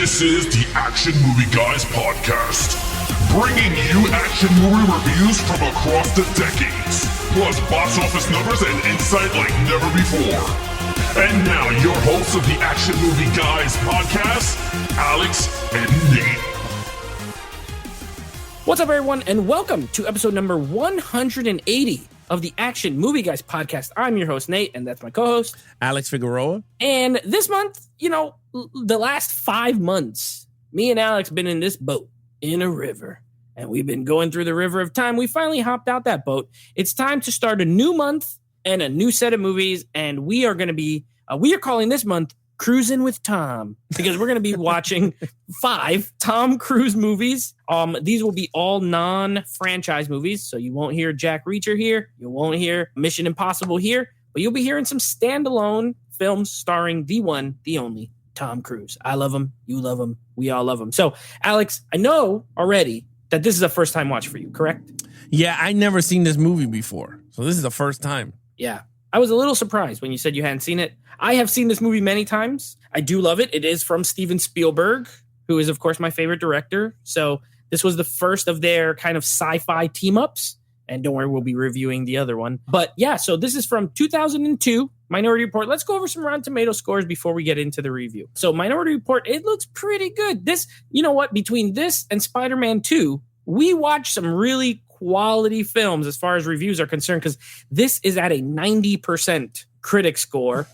This is the Action Movie Guys podcast, bringing you action movie reviews from across the decades, plus box office numbers and insight like never before. And now, your hosts of the Action Movie Guys podcast, Alex and Nate. What's up, everyone, and welcome to episode number 180 of the Action Movie Guys podcast. I'm your host, Nate, and that's my co-host, Alex Figueroa. And this month, the last 5 months, me and Alex been in this boat in a river, and we've been going through the river of time. We finally hopped out that boat. It's time to start a new month and a new set of movies, and we are calling this month Cruising with Tom, because we're going to be watching 5 Tom Cruise movies. These will be all non-franchise movies, so you won't hear Jack Reacher here, you won't hear Mission Impossible here, but you'll be hearing some standalone films starring the one, the only Tom Cruise. I love him, you love him, we all love him. So, Alex, I know already that this is a first-time watch for you, correct? Yeah, I'd never seen this movie before, so this is the first time. Yeah. I was a little surprised when you said you hadn't seen it. I have seen this movie many times. I do love it. It is from Steven Spielberg, who is, of course, my favorite director. So this was the first of their kind of sci-fi team-ups. And don't worry, we'll be reviewing the other one. But yeah, so this is from 2002, Minority Report. Let's go over some Rotten Tomato scores before we get into the review. So Minority Report, it looks pretty good. This, you know what, between this and Spider-Man 2, we watched some really quality films as far as reviews are concerned, because this is at a 90% critic score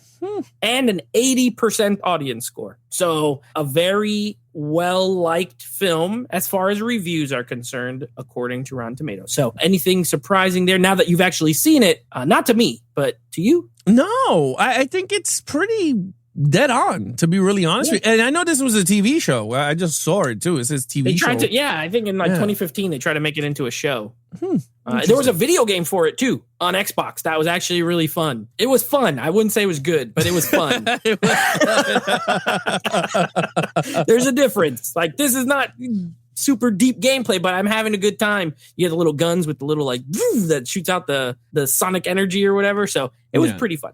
and an 80% audience score. So a very well-liked film as far as reviews are concerned, according to Rotten Tomatoes. So anything surprising there now that you've actually seen it? Not to me, but to you? No, I think it's pretty dead on, to be really honest with you. And I know this was a TV show. I just saw it too. It says TV show. I think in 2015 they tried to make it into a show. There was a video game for it too on Xbox. That was actually really fun. It was fun. I wouldn't say it was good, but it was fun. There's a difference. Like, this is not super deep gameplay, but I'm having a good time. You have the little guns with the little that shoots out the sonic energy or whatever. So it was pretty fun.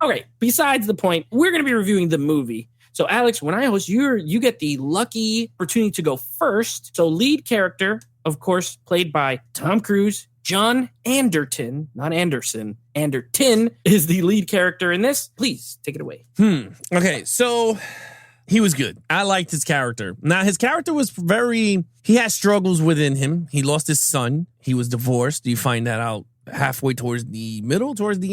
Okay, besides the point, we're going to be reviewing the movie. So, Alex, when I host, you get the lucky opportunity to go first. So, lead character, of course, played by Tom Cruise, John Anderton, not Anderson. Anderton is the lead character in this. Please, take it away. Okay, so he was good. I liked his character. Now, his character was he has struggles within him. He lost his son. He was divorced. You find that out halfway towards the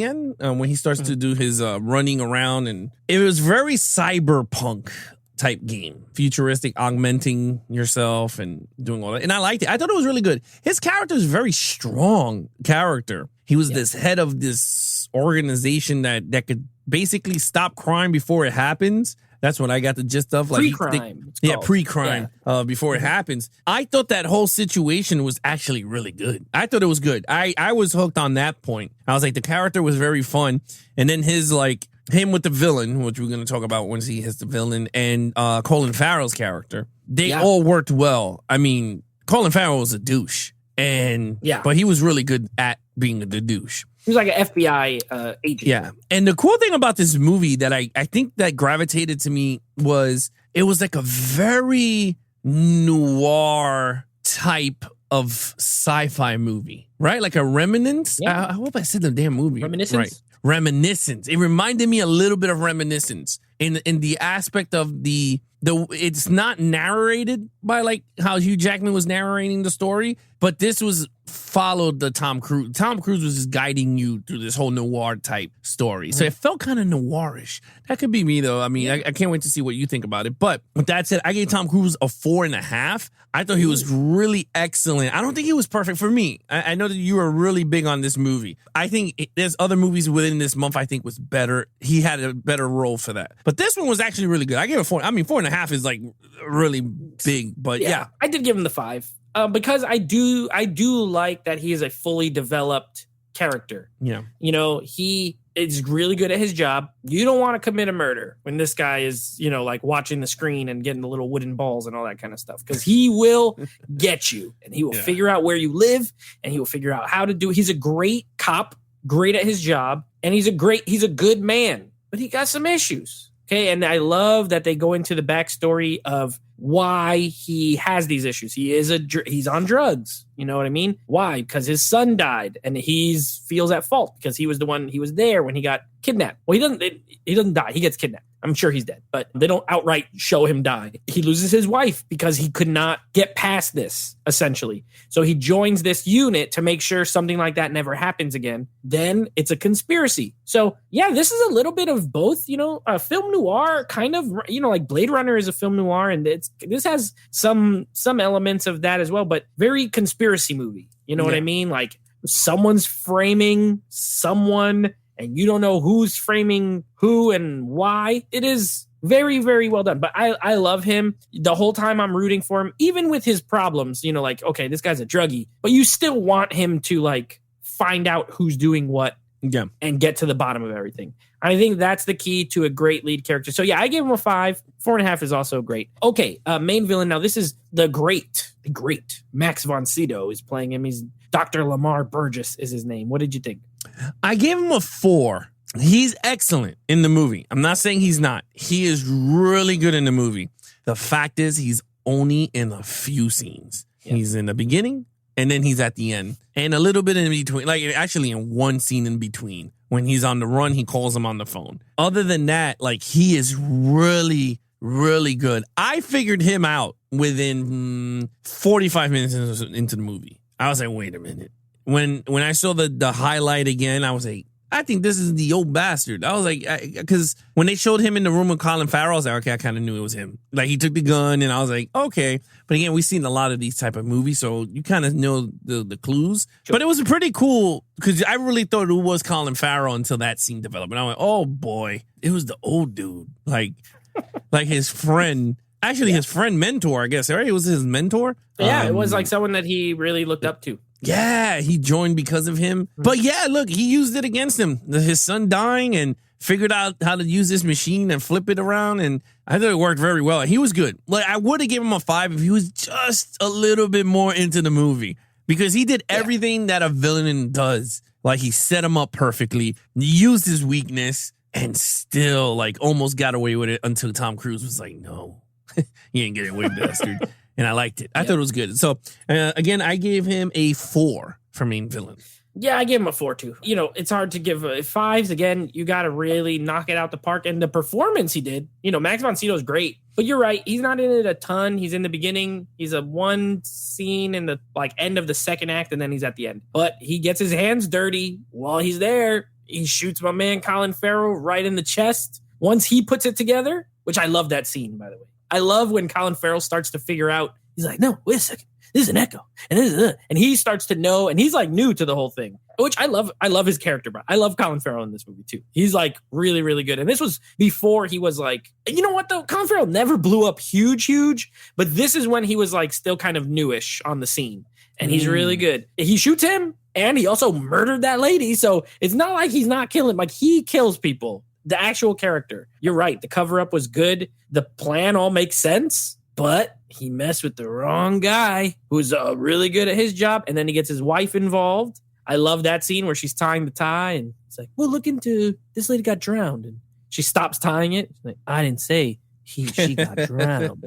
end, when he starts to do his running around, and it was very cyberpunk type game, futuristic, augmenting yourself and doing all that. And I liked it. I thought it was really good. His character is a very strong character. He was this head of this organization that could basically stop crime before it happens. That's what I got the gist of. Like pre-crime. Pre-crime, before it happens. I thought that whole situation was actually really good. I thought it was good. I was hooked on that point. I was like, the character was very fun. And then him with the villain, which we're going to talk about once he hits the villain, and Colin Farrell's character, they all worked well. I mean, Colin Farrell was a douche. But he was really good at being the douche. He was like an FBI agent. Yeah. And the cool thing about this movie that I think that gravitated to me was it was like a very noir type of sci-fi movie, right? Like a reminiscence. Yeah. I hope I said the damn movie. Reminiscence? Right. Reminiscence. It reminded me a little bit of Reminiscence in the aspect of the it's not narrated by like how Hugh Jackman was narrating the story, but this was followed the Tom Cruise. Tom Cruise was just guiding you through this whole noir type story. So it felt kind of noirish. That could be me though. I mean, I can't wait to see what you think about it. But with that said, I gave Tom Cruise a 4.5. I thought he was really excellent. I don't think he was perfect for me. I know that you were really big on this movie. I think there's other movies within this month I think was better. He had a better role for that. But this one was actually really good. I gave it 4. I mean, 4.5 is like really big, but yeah. I did give him the 5 because I do like that he is a fully developed character. Yeah. He is really good at his job. You don't want to commit a murder when this guy is, like watching the screen and getting the little wooden balls and all that kind of stuff, because he will get you and he will figure out where you live and he will figure out how to do it. He's a great cop, great at his job, and he's a good man, but he got some issues. Okay, and I love that they go into the backstory of why he has these issues. He's on drugs. You know what I mean? Why? Because his son died, and he feels at fault because he was there when he got kidnapped. Well, he doesn't die. He gets kidnapped. I'm sure he's dead, but they don't outright show him die. He loses his wife because he could not get past this, essentially. So he joins this unit to make sure something like that never happens again. Then it's a conspiracy. So yeah, this is a little bit of both, a film noir kind of, like Blade Runner is a film noir, and this has some elements of that as well, but very conspiracy movie. You know what I mean? Like someone's framing someone, and you don't know who's framing who and why. It is very, very well done. But I love him. The whole time I'm rooting for him, even with his problems, like, okay, this guy's a druggie, but you still want him to like find out who's doing what and get to the bottom of everything. I think that's the key to a great lead character. So yeah, I gave him a 5. 4.5 is also great. Okay, main villain. Now this is the great Max von Sydow is playing him. He's Dr. Lamar Burgess is his name. What did you think? I gave him a 4. He's excellent in the movie. I'm not saying he's not. He is really good in the movie. The fact is he's only in a few scenes. Yeah. He's in the beginning and then he's at the end and a little bit in between, like actually in one scene in between. When he's on the run, he calls him on the phone. Other than that, like he is really, really good. I figured him out within 45 minutes into the movie. I was like, wait a minute. When I saw the highlight again, I was like, I think this is the old bastard. I was like, because when they showed him in the room with Colin Farrell, I was like, okay, I kind of knew it was him. Like he took the gun and I was like, okay. But again, we've seen a lot of these type of movies, so you kind of know the clues. Sure. But it was pretty cool because I really thought it was Colin Farrell until that scene developed. And I went, oh boy, it was the old dude. Like his friend. Actually, his friend mentor, I guess, right? It was his mentor. Yeah, it was like someone that he really looked up to. Yeah, he joined because of him. But yeah, look, he used it against him. His son dying and figured out how to use this machine and flip it around. And I thought it worked very well. He was good. Like I would have given him a 5 if he was just a little bit more into the movie. Because he did everything that a villain does. Like he set him up perfectly, used his weakness, and still like almost got away with it until Tom Cruise was like, no, you ain't getting away, bastard. And I liked it. I thought it was good. So, again, I gave him a 4 for main villain. Yeah, I gave him a 4, too. It's hard to give 5s. Again, you got to really knock it out the park. And the performance he did, Max von Sydow is great. But you're right. He's not in it a ton. He's in the beginning. He's a one scene in the end of the second act, and then he's at the end. But he gets his hands dirty while he's there. He shoots my man Colin Farrell right in the chest. Once he puts it together, which I love that scene, by the way. I love when Colin Farrell starts to figure out, he's like, no, wait a second. This is an echo. And this is and he starts to know, and he's like new to the whole thing, which I love. I love his character, bro. I love Colin Farrell in this movie too. He's like really, really good. And this was before he was like, you know what though? Colin Farrell never blew up huge, but this is when he was like still kind of newish on the scene. And he's really good. He shoots him and he also murdered that lady. So it's not like he's not killing, like he kills people. The actual character. You're right. The cover up was good. The plan all makes sense, but he messed with the wrong guy who's really good at his job. And then he gets his wife involved. I love that scene where she's tying the tie and it's like, well, look into this lady got drowned. And she stops tying it. She's like, I didn't say she got drowned.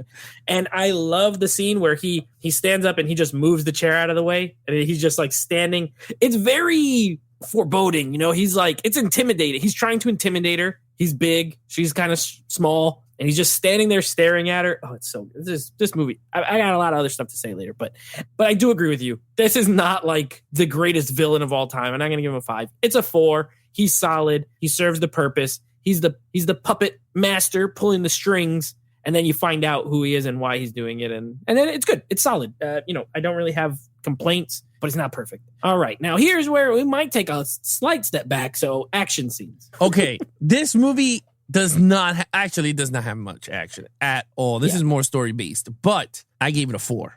And I love the scene where he stands up and he just moves the chair out of the way. And he's just like standing. It's very foreboding, he's like, it's intimidating. He's trying to intimidate her. He's big. She's kind of small. And he's just standing there staring at her. Oh, it's so good. This movie. I got a lot of other stuff to say later, but I do agree with you. This is not like the greatest villain of all time. And I'm going to give him a 5. It's a 4. He's solid. He serves the purpose. He's the puppet master pulling the strings. And then you find out who he is and why he's doing it. And then it's good. It's solid. I don't really have complaints, but it's not perfect. All right. Now, here's where we might take a slight step back. So action scenes. Okay. This movie does not have much action at all. This is more story based, but I gave it a 4.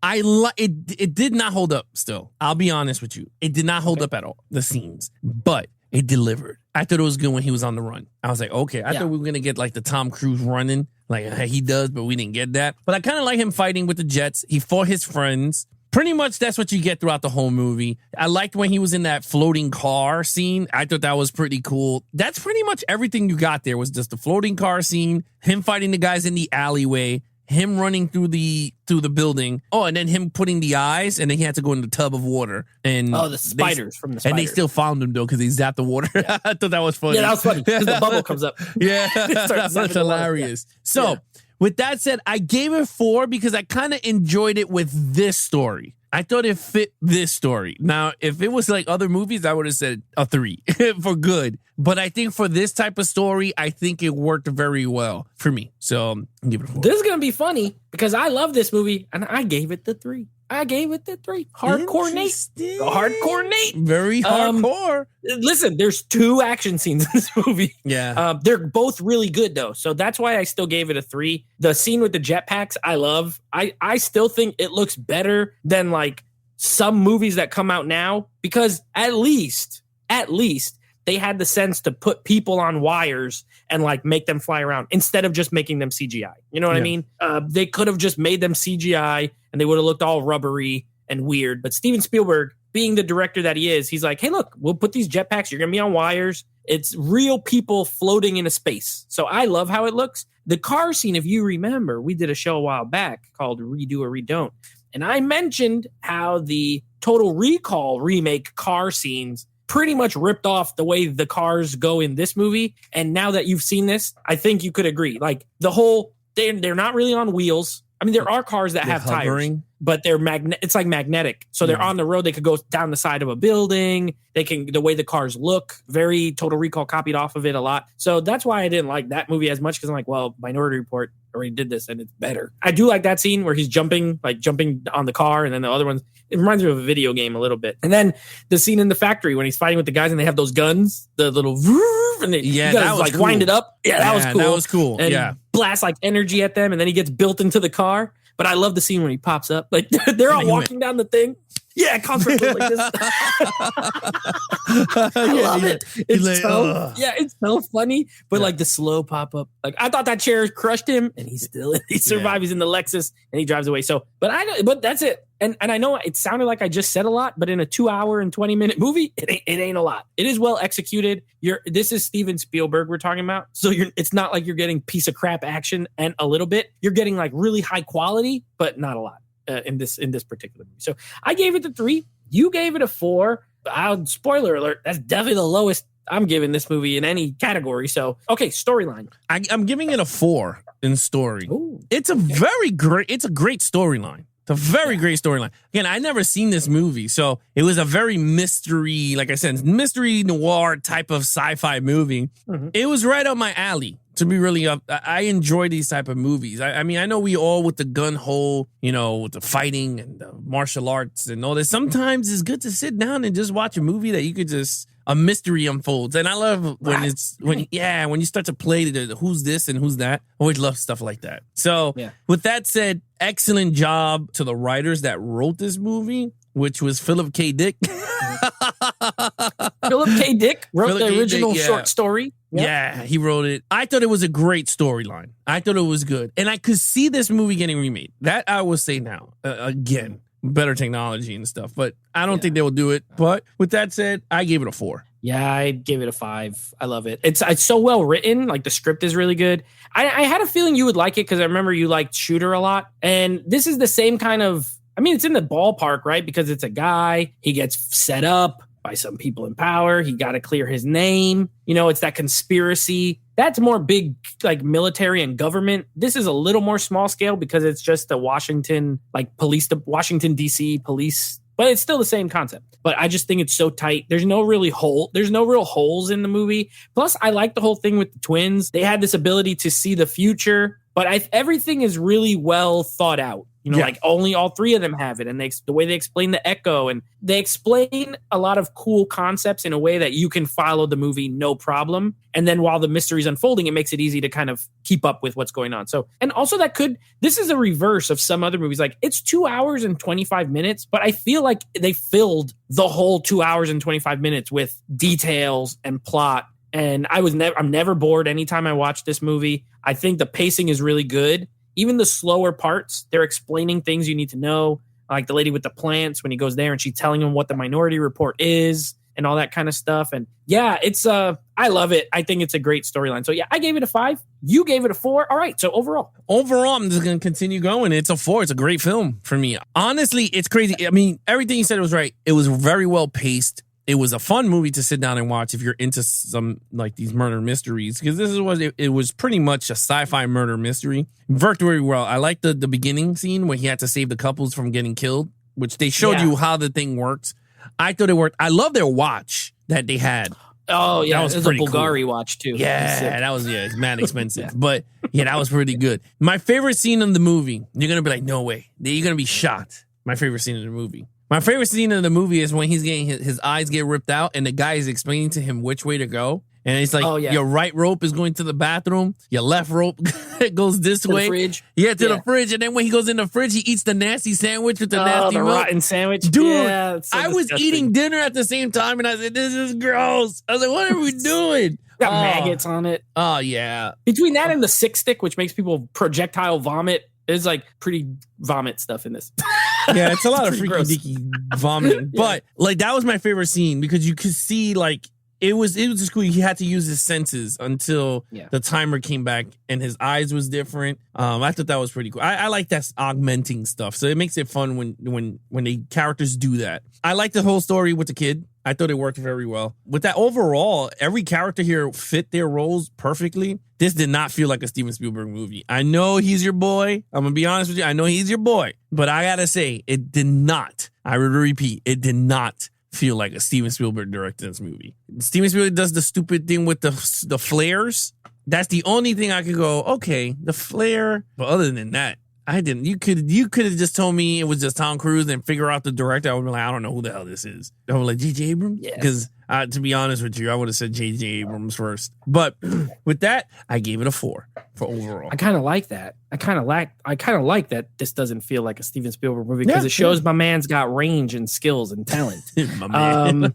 It did not hold up still. I'll be honest with you. It did not hold up at all, the scenes, but it delivered. I thought it was good when he was on the run. I was like, okay, I thought we were going to get like the Tom Cruise running like he does, but we didn't get that. But I kind of like him fighting with the jets. He fought his friends pretty much that's what you get throughout the whole movie. I liked when he was in that floating car scene. I thought that was pretty cool. That's pretty much everything you got there was just the floating car scene, him fighting the guys in the alleyway, him running through the building. Oh, and then him putting the eyes, and then he had to go in the tub of water. And the spiders from the spiders. And they still found him, though, because he zapped the water. Yeah. I thought that was funny. Yeah, that was funny, because the bubble comes up. Yeah, that's hilarious. Yeah. So, with that said, I gave it 4 because I kind of enjoyed it with this story. I thought it fit this story. Now, if it was like other movies, I would have said a 3 for good. But I think for this type of story, I think it worked very well for me. So I'll give it a 4. This is going to be funny because I love this movie and I gave it the 3. Hardcore Nate. Hardcore Nate. Very hardcore. Listen, there's 2 action scenes in this movie. Yeah. They're both really good, though. So that's why I still gave it a 3. The scene with the jetpacks, I love. I still think it looks better than like some movies that come out now because at least they had the sense to put people on wires and like make them fly around instead of just making them CGI. You know what I mean? They could have just made them CGI and they would have looked all rubbery and weird. But Steven Spielberg, being the director that he is, he's like, hey, look, we'll put these jetpacks. You're going to be on wires. It's real people floating in a space. So I love how it looks. The car scene, if you remember, we did a show a while back called Redo or Redon't. And I mentioned how the Total Recall remake car scenes pretty much ripped off the way the cars go in this movie. And now that you've seen this, I think you could agree. Like the whole, they're not really on wheels. I mean, there are cars that have hovering tires, but they're it's like magnetic. So they're on the road. They could go down the side of a building. They can, the way the cars look, very Total Recall copied off of it a lot. So that's why I didn't like that movie as much. Cause I'm like, well, Minority Report already did this and it's better. I do like that scene where he's jumping on the car. And then the other ones, it reminds me of a video game a little bit. And then the scene in the factory when he's fighting with the guys and they have those guns, the little, and they, that was like cool. Wind it up. Yeah, that was cool. That was cool. And blast like energy at them. And then he gets built into the car. But I love the scene when he pops up. Like they're all walking down the thing. Yeah, concert like this. I love it. It's so funny. But like the slow pop up. Like I thought that chair crushed him, and he survived. He's in the Lexus, and he drives away. So, but that's it. And I know it sounded like I just said a lot, but in a 2-hour and 20-minute movie, it ain't a lot. It is well executed. This is Steven Spielberg we're talking about. So it's not like you're getting piece of crap action and a little bit. You're getting like really high quality, but not a lot. In this particular movie. So I gave it a 3. You gave it a 4. Spoiler alert, that's definitely the lowest I'm giving this movie in any category. So, okay, storyline. I'm giving it a 4 in story. Ooh, it's a great storyline. It's a very great storyline. Again, I never seen this movie, so it was a very mystery, like I said, mystery noir type of sci-fi movie. Mm-hmm. It was right up my alley. To be really up, I enjoy these type of movies. I mean, I know we all with the gun hole, with the fighting and the martial arts and all this. Sometimes it's good to sit down and just watch a movie that you could a mystery unfolds. And I love when when you start to play who's this and who's that. I always love stuff like that. So with that said, excellent job to the writers that wrote this movie, which was Philip K. Dick. Philip K. Dick wrote the original short story. Yep. Yeah, he wrote it. I thought it was a great storyline. I thought it was good. And I could see this movie getting remade. That I will say now. Again, better technology and stuff. But I don't think they will do it. But with that said, I gave it a 4. Yeah, I gave it a 5. I love it. It's so well written. Like the script is really good. I had a feeling you would like it because I remember you liked Shooter a lot. And this is the same kind of, I mean, it's in the ballpark, right? Because it's a guy, he gets set up by some people in power. He got to clear his name. It's that conspiracy. That's more big, like military and government. This is a little more small scale because it's just the Washington, like police, the Washington, D.C. police, but it's still the same concept. But I just think it's so tight. There's no real holes in the movie. Plus, I like the whole thing with the twins. They had this ability to see the future, but everything is really well thought out. Like only all 3 of them have it. And the way they explain the echo, and they explain a lot of cool concepts in a way that you can follow the movie no problem. And then while the mystery's unfolding, it makes it easy to kind of keep up with what's going on. So, and also this is a reverse of some other movies. Like it's 2 hours and 25 minutes, but I feel like they filled the whole 2 hours and 25 minutes with details and plot. And I'm never bored anytime I watch this movie. I think the pacing is really good. Even the slower parts, they're explaining things you need to know. like the lady with the plants when he goes there and she's telling him what the Minority Report is and all that kind of stuff. And yeah, it's I love it. I think it's a great storyline. So yeah, I gave it a 5. You gave it a 4. All right. So overall, I'm just going to continue going. It's a 4. It's a great film for me. Honestly, it's crazy. I mean, everything you said was right. It was very well paced. It was a fun movie to sit down and watch if you're into some like these murder mysteries, because this is what it was pretty much a sci-fi murder mystery. It worked very well. I liked the beginning scene where he had to save the couples from getting killed, which they showed you how the thing worked. I thought it worked. I love their watch that they had. Oh yeah, that was it was a Bulgari watch too. Yeah, that was it's mad expensive, but yeah, that was pretty good. My favorite scene in the movie, you're gonna be like, no way, you're gonna be shocked. My favorite scene in the movie. My favorite scene in the movie is when he's getting his eyes get ripped out, and the guy is explaining to him which way to go. And it's like, your right rope is going to the bathroom. Your left rope goes this to way. The fridge. Yeah, to the fridge. And then when he goes in the fridge, he eats the nasty sandwich with the nasty milk. Rotten sandwich. Dude, so I was eating dinner at the same time, and I said, this is gross. I was like, what are we doing? Got maggots on it. Oh, yeah. Between that and the sick stick, which makes people projectile vomit, there's like pretty vomit stuff in this. Yeah, it's a lot of freaky deaky vomiting. But like that was my favorite scene because you could see like it was just cool. He had to use his senses until the timer came back and his eyes was different. I thought that was pretty cool. I like that augmenting stuff. So it makes it fun when the characters do that. I like the whole story with the kid. I thought it worked very well. With that overall, every character here fit their roles perfectly. This did not feel like a Steven Spielberg movie. I know he's your boy. I'm going to be honest with you. I know he's your boy. But I got to say, it did not. I would repeat, it did not feel like a Steven Spielberg directed this movie. Steven Spielberg does the stupid thing with the flares. That's the only thing I could go, okay, the flare. But other than that, I didn't. You could have just told me it was just Tom Cruise and figure out the director. I would be like, I don't know who the hell this is. I was like, J.J. Abrams? Yeah. Because to be honest with you, I would have said J.J. Abrams first. But with that, I gave it a 4 for overall. I kind of like that. I kind of like that this doesn't feel like a Steven Spielberg movie because it shows my man's got range and skills and talent. My man.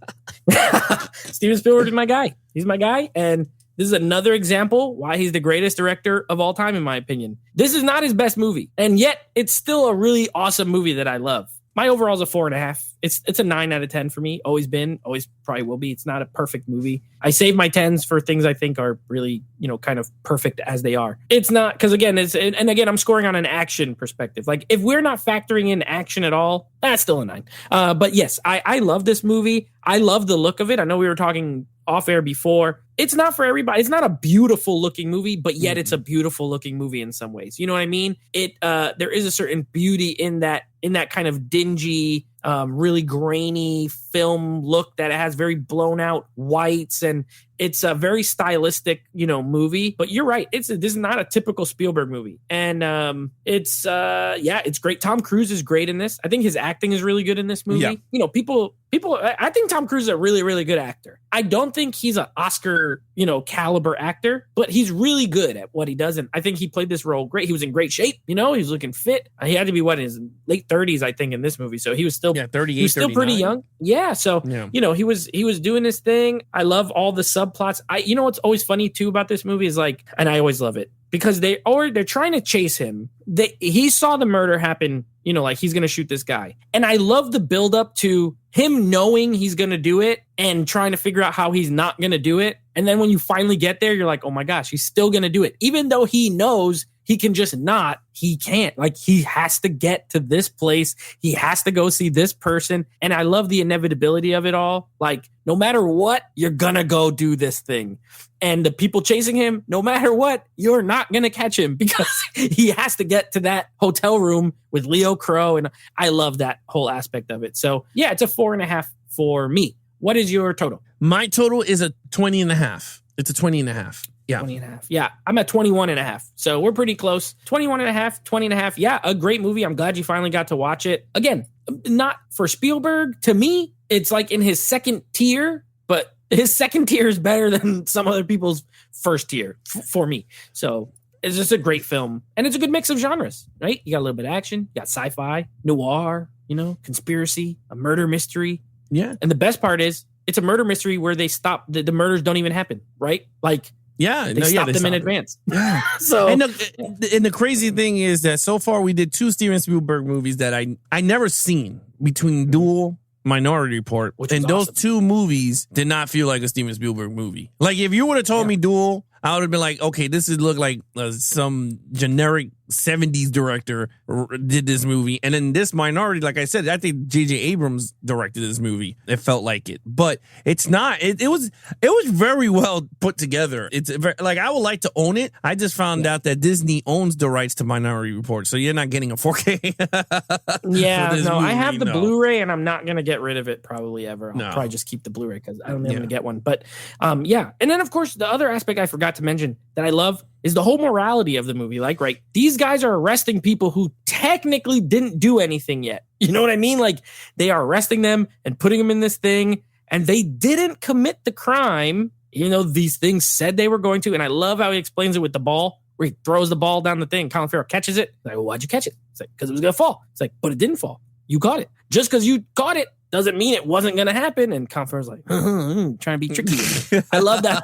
Steven Spielberg is my guy. He's my guy. And this is another example why he's the greatest director of all time, in my opinion. This is not his best movie, and yet it's still a really awesome movie that I love. My overall is a 4.5. It's a 9 out of 10 for me. Always been, always probably will be. It's not a perfect movie. I save my 10s for things I think are really, kind of perfect as they are. It's not, because again, I'm scoring on an action perspective. Like if we're not factoring in action at all, that's still a 9. But yes, I love this movie. I love the look of it. I know we were talking off air before. It's not for everybody. It's not a beautiful looking movie, but yet it's a beautiful looking movie in some ways. You know what I mean? There is a certain beauty in that kind of dingy, really grainy film look that it has very blown out whites, and it's a very stylistic, movie. But you're right. This is not a typical Spielberg movie. And it's great. Tom Cruise is great in this. I think his acting is really good in this movie. Yeah. People, I think Tom Cruise is a really, really good actor. I don't think he's an Oscar, caliber actor, but he's really good at what he does. And I think he played this role great. He was in great shape. He was looking fit. He had to be in his late 30s, I think, in this movie. So he was still 38, he was still 39. pretty young. Yeah. So, he was doing his thing. I love all the subplots. What's always funny too about this movie is and I always love it because they're trying to chase him. He saw the murder happen, like he's going to shoot this guy. And I love the build up to him knowing he's going to do it and trying to figure out how he's not going to do it. And then when you finally get there, you're like, oh my gosh, he's still going to do it. Even though he knows he can just not, he can't. Like he has to get to this place. He has to go see this person. And I love the inevitability of it all. Like no matter what, you're going to go do this thing. And the people chasing him, no matter what, you're not going to catch him because he has to get to that hotel room with Leo Crow. And I love that whole aspect of it. So yeah, it's a 4.5 for me. What is your total? My total is a 20.5. It's a 20.5. Yeah. 20.5. Yeah. I'm at 21.5. So we're pretty close. 21.5, 20.5. Yeah. A great movie. I'm glad you finally got to watch it. Again, not for Spielberg. To me, it's like in his second tier, but his second tier is better than some other people's first tier for me. So it's just a great film. And it's a good mix of genres, right? You got a little bit of action. You got sci-fi, noir, conspiracy, a murder mystery. Yeah. And the best part is it's a murder mystery where they stop. The murders don't even happen, right? Like Yeah, They stopped them in advance. So and the crazy thing is that so far we did 2 Steven Spielberg movies that I never seen, between Duel, Minority Report, and those awesome. 2 movies did not feel like a Steven Spielberg movie. Like if you would have told me Duel, I would have been like, okay, this would look like some generic 70s director did this movie. And then this Minority, like I said, I think J.J. Abrams directed this movie. It felt like it, but it's not. It was very well put together. It's very, like, I would like to own it. I just found out that Disney owns the rights to Minority Report, so you're not getting a 4K. yeah, no, movie, I have the Blu-ray, and I'm not gonna get rid of it probably ever. I'll probably just keep the Blu-ray because I don't think I'm gonna get one. But yeah, and then of course the other aspect I forgot to mention that I love is the whole morality of the movie. Like, right, these guys are arresting people who technically didn't do anything yet. You know what I mean? Like, they are arresting them and putting them in this thing, and they didn't commit the crime, even though these things said they were going to. And I love how he explains it with the ball, where he throws the ball down the thing. Colin Farrell catches it. Like, well, why'd you catch it? It's like, because it was going to fall. It's like, but it didn't fall. You caught it. Just because you caught it doesn't mean it wasn't going to happen. And Colin Farrell's like, trying to be tricky. I love that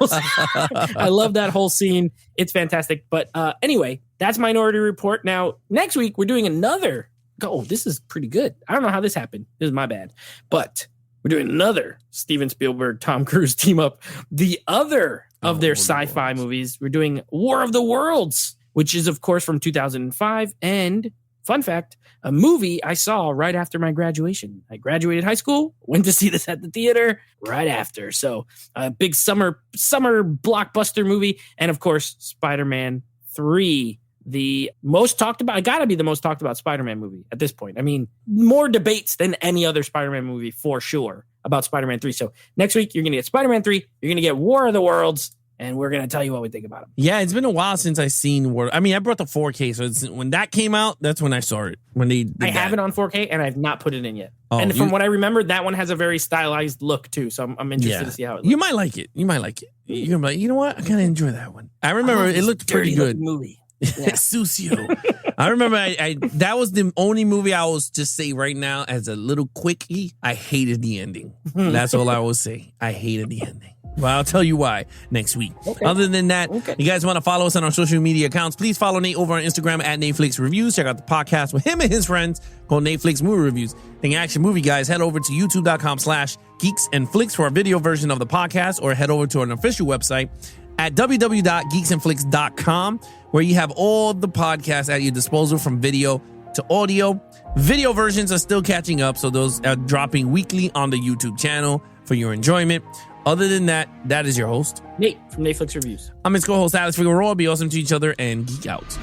I love that whole scene. It's fantastic. But anyway, that's Minority Report. Now, next week, we're doing another. Oh, this is pretty good. I don't know how this happened. This is my bad. But we're doing another Steven Spielberg, Tom Cruise team up. The other of their sci-fi movies. We're doing War of the Worlds, which is, of course, from 2005. And fun fact, a movie I saw right after my graduation. I graduated high school, went to see this at the theater right after. So a big summer blockbuster movie. And of course, Spider-Man 3, the most talked about, gotta be the most talked about Spider-Man movie at this point. I mean, more debates than any other Spider-Man movie for sure about Spider-Man 3. So next week, you're going to get Spider-Man 3, you're going to get War of the Worlds, and we're going to tell you what we think about them. Yeah, it's been a while since I've seen War. I mean, I brought the 4K, so when that came out, that's when I saw it. When they did I have it on 4K, and I've not put it in yet. Oh, and from what I remember, that one has a very stylized look, too. So I'm interested to see how it looks. You might like it. You're going to be like, you know what? I kind of enjoy that one. I remember it looked pretty good. Movie. Yeah. Susio. I remember I that was the only movie I was just say right now as a little quickie. I hated the ending. That's all I will say. I hated the ending. Well, I'll tell you why next week. Okay. Other than that, you guys want to follow us on our social media accounts, please follow Nate over on Instagram at Netflix Reviews. Check out the podcast with him and his friends called Netflix Movie Reviews. Think action movie guys, head over to youtube.com/Geeks and Flicks for a video version of the podcast, or head over to an official website at www.geeksandflicks.com, where you have all the podcasts at your disposal from video to audio. Video versions are still catching up, so those are dropping weekly on the YouTube channel for your enjoyment. Other than that, that is your host, Nate from Netflix Reviews. I'm his co-host, Alex Figueroa. Be awesome to each other and geek out.